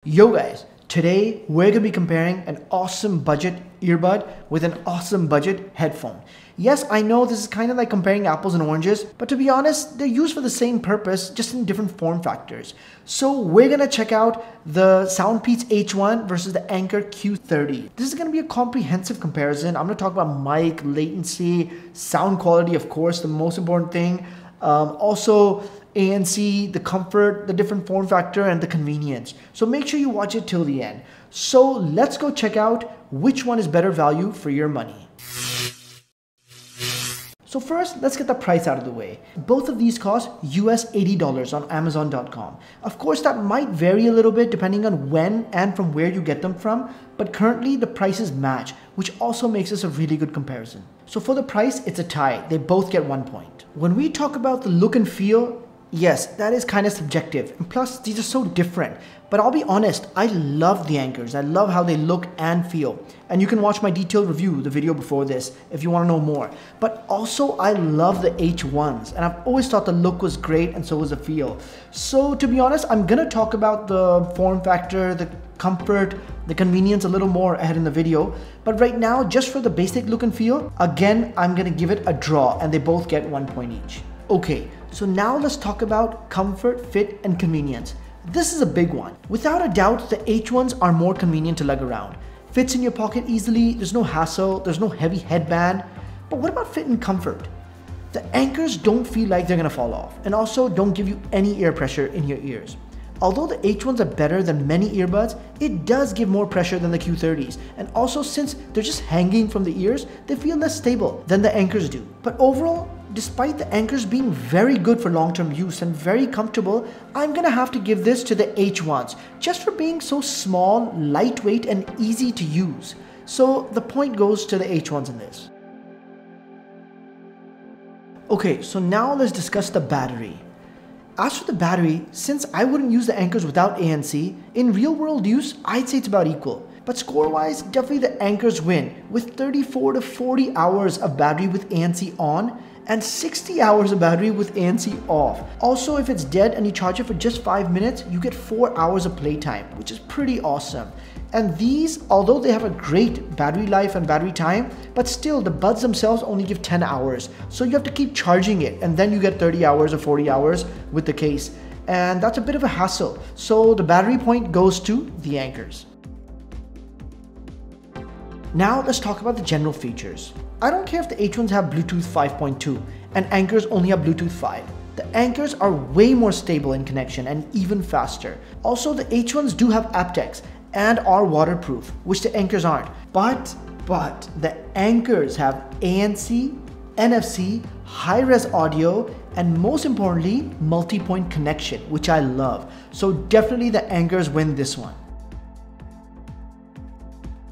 Yo guys, today we're going to be comparing an awesome budget earbud with an awesome budget headphone. Yes, I know this is kind of like comparing apples and oranges, but to be honest, they're used for the same purpose, just in different form factors. So we're going to check out the Soundpeats H1 versus the Anker Q30. This is going to be a comprehensive comparison. I'm going to talk about mic, latency, sound quality, of course, the most important thing. Also ANC, the comfort, the different form factor, and the convenience. So make sure you watch it till the end. So let's go check out which one is better value for your money. So first, let's get the price out of the way. Both of these cost US $80 on Amazon.com. Of course, that might vary a little bit depending on when and from where you get them from, but currently the prices match, which also makes this a really good comparison. So for the price, it's a tie. They both get 1 point. When we talk about the look and feel, yes, that is kind of subjective. And plus, these are so different. But I'll be honest, I love the Ankers. I love how they look and feel. And you can watch my detailed review, the video before this, if you want to know more. But also, I love the H1s. And I've always thought the look was great and so was the feel. So to be honest, I'm going to talk about the form factor, the comfort, the convenience a little more ahead in the video. But right now, just for the basic look and feel, again, I'm going to give it a draw. And they both get 1 point each. Okay, so now let's talk about comfort, fit, and convenience. This is a big one. Without a doubt, the H1s are more convenient to lug around. Fits in your pocket easily, there's no hassle, there's no heavy headband. But what about fit and comfort? The Ankers don't feel like they're gonna fall off, and also don't give you any air pressure in your ears. Although the H1s are better than many earbuds, it does give more pressure than the Q30s. And also, since they're just hanging from the ears, they feel less stable than the Ankers do. But overall, despite the Ankers being very good for long-term use and very comfortable, I'm gonna have to give this to the H1s, just for being so small, lightweight, and easy to use. So the point goes to the H1s in this. Okay, so now let's discuss the battery. As for the battery, since I wouldn't use the Ankers without ANC, in real world use, I'd say it's about equal. But score-wise, definitely the Ankers win, with 34 to 40 hours of battery with ANC on, and 60 hours of battery with ANC off. Also, if it's dead and you charge it for just 5 minutes, you get 4 hours of playtime, which is pretty awesome. And these, although they have a great battery life and battery time, but still the buds themselves only give 10 hours. So you have to keep charging it, and then you get 30 hours or 40 hours with the case. And that's a bit of a hassle. So the battery point goes to the Ankers. Now let's talk about the general features. I don't care if the H1s have Bluetooth 5.2 and Ankers only have Bluetooth 5. The Ankers are way more stable in connection and even faster. Also, the H1s do have aptX and are waterproof, which the Ankers aren't. But the Ankers have ANC, NFC, high-res audio, and most importantly, multi-point connection, which I love. So definitely the Ankers win this one.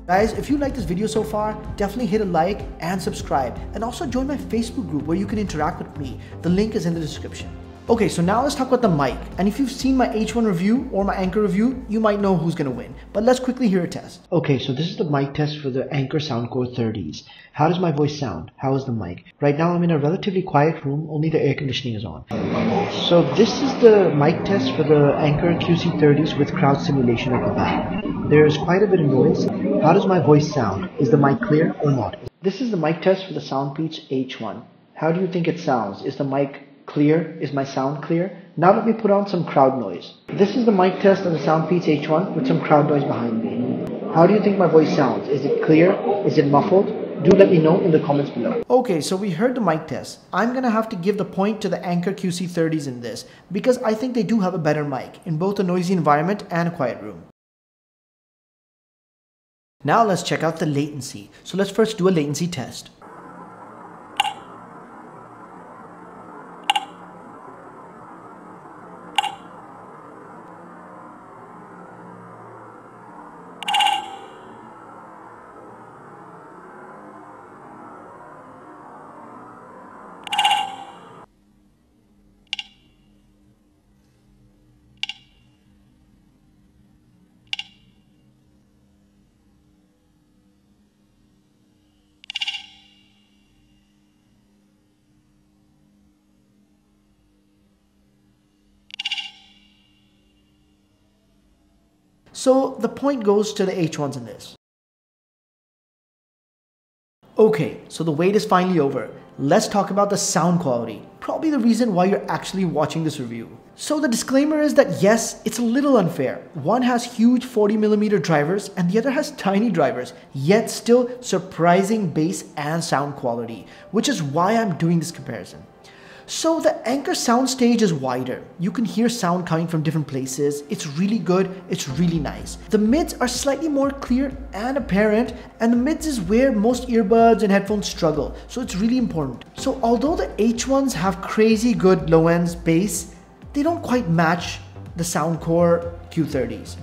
Guys, if you like this video so far, definitely hit a like and subscribe, and also join my Facebook group where you can interact with me. The link is in the description. Okay, so now let's talk about the mic. And if you've seen my H1 review or my Anker review, you might know who's gonna win. But let's quickly hear a test. Okay, so this is the mic test for the Anker Soundcore 30s. How does my voice sound? How is the mic? Right now I'm in a relatively quiet room, only the air conditioning is on. So this is the mic test for the Anker QC30s with crowd simulation at the back. There's quite a bit of noise. How does my voice sound? Is the mic clear or not? This is the mic test for the Soundpeats H1. How do you think it sounds? Is the mic clear? Is my sound clear? Now let me put on some crowd noise. This is the mic test on the Soundpeats H1 with some crowd noise behind me. How do you think my voice sounds? Is it clear? Is it muffled? Do let me know in the comments below. Okay, so we heard the mic test. I'm gonna have to give the point to the Anker QC30s in this because I think they do have a better mic in both a noisy environment and a quiet room. Now let's check out the latency. So let's first do a latency test. So the point goes to the H1s in this. Okay, so the wait is finally over. Let's talk about the sound quality. Probably the reason why you're actually watching this review. So the disclaimer is that yes, it's a little unfair. One has huge 40mm drivers and the other has tiny drivers, yet still surprising bass and sound quality, which is why I'm doing this comparison. So the Anker sound stage is wider. You can hear sound coming from different places. It's really good. It's really nice. The mids are slightly more clear and apparent, and the mids is where most earbuds and headphones struggle. So it's really important. So although the H1s have crazy good low ends bass, they don't quite match the Soundcore Q30s.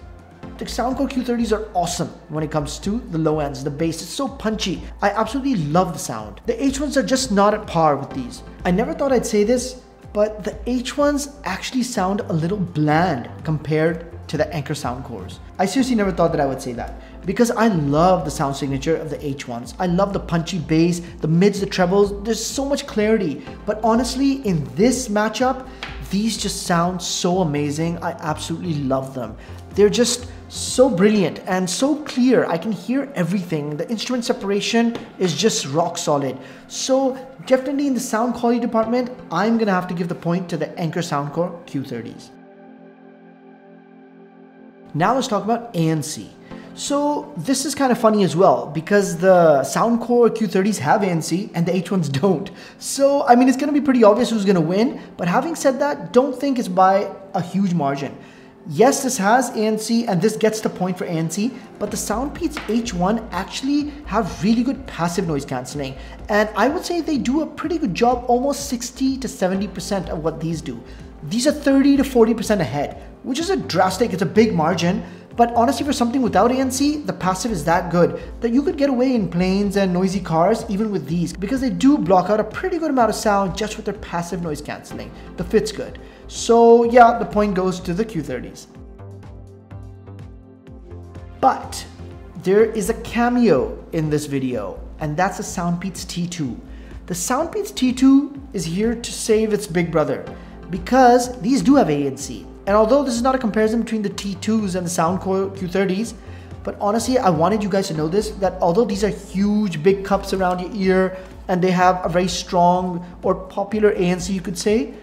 The Soundcore Q30s are awesome when it comes to the low ends. The bass is so punchy. I absolutely love the sound. The H1s are just not at par with these. I never thought I'd say this, but the H1s actually sound a little bland compared to the Anker Soundcores. I seriously never thought that I would say that because I love the sound signature of the H1s. I love the punchy bass, the mids, the trebles. There's so much clarity. But honestly, in this matchup, these just sound so amazing. I absolutely love them. They're just so brilliant and so clear. I can hear everything. The instrument separation is just rock solid. So definitely in the sound quality department, I'm gonna have to give the point to the Anker Soundcore Q30s. Now let's talk about ANC. So this is kind of funny as well because the Soundcore Q30s have ANC and the H1s don't. So I mean, it's gonna be pretty obvious who's gonna win, but having said that, don't think it's by a huge margin. Yes, this has ANC and this gets the point for ANC, but the Soundpeats H1 actually have really good passive noise cancelling. And I would say they do a pretty good job, almost 60 to 70% of what these do. These are 30 to 40% ahead, which is it's a big margin. But honestly, for something without ANC, the passive is that good that you could get away in planes and noisy cars even with these because they do block out a pretty good amount of sound just with their passive noise cancelling. The fit's good. So yeah, the point goes to the Q30s. But there is a cameo in this video, and that's the Soundpeats T2. The Soundpeats T2 is here to save its big brother because these do have ANC. And although this is not a comparison between the T2s and the Soundcore Q30s, but honestly, I wanted you guys to know this, that although these are huge, big cups around your ear, and they have a very strong or popular ANC, you could say,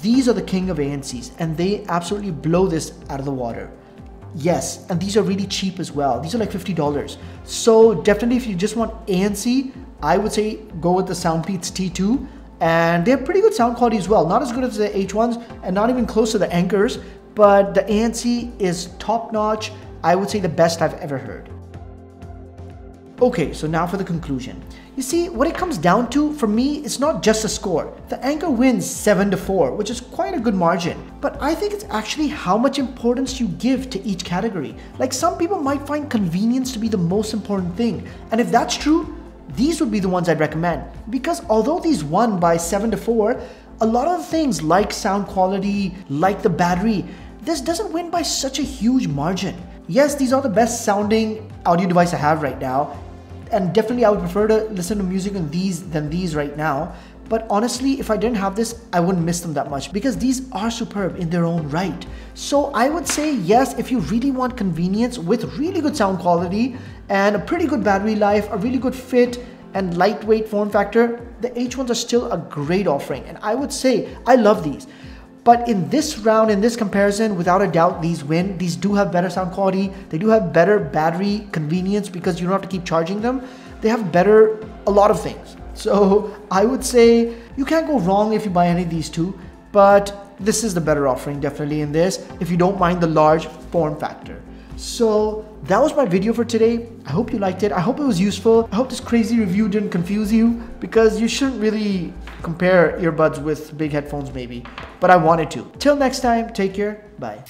these are the king of ANCs, and they absolutely blow this out of the water. Yes, and these are really cheap as well. These are like $50. So definitely if you just want ANC, I would say go with the Soundpeats T2. And they have pretty good sound quality as well. Not as good as the H1s and not even close to the Ankers, but the ANC is top notch. I would say the best I've ever heard. Okay, so now for the conclusion. You see, what it comes down to, for me, it's not just a score. The Anker wins 7-4, which is quite a good margin. But I think it's actually how much importance you give to each category. Like some people might find convenience to be the most important thing. And if that's true, these would be the ones I'd recommend. Because although these won by 7-4, a lot of the things like sound quality, like the battery, this doesn't win by such a huge margin. Yes, these are the best sounding audio device I have right now. And definitely I would prefer to listen to music on these than these right now. But honestly, if I didn't have this, I wouldn't miss them that much because these are superb in their own right. So I would say yes, if you really want convenience with really good sound quality and a pretty good battery life, a really good fit and lightweight form factor, the H1s are still a great offering. And I would say I love these. But in this round, in this comparison, without a doubt, these win. These do have better sound quality. They do have better battery convenience because you don't have to keep charging them. They have better, a lot of things. So I would say you can't go wrong if you buy any of these two, but this is the better offering definitely in this, if you don't mind the large form factor. So that was my video for today. I hope you liked it. I hope it was useful. I hope this crazy review didn't confuse you because you shouldn't really compare earbuds with big headphones maybe, but I wanted to. Till next time, take care. Bye.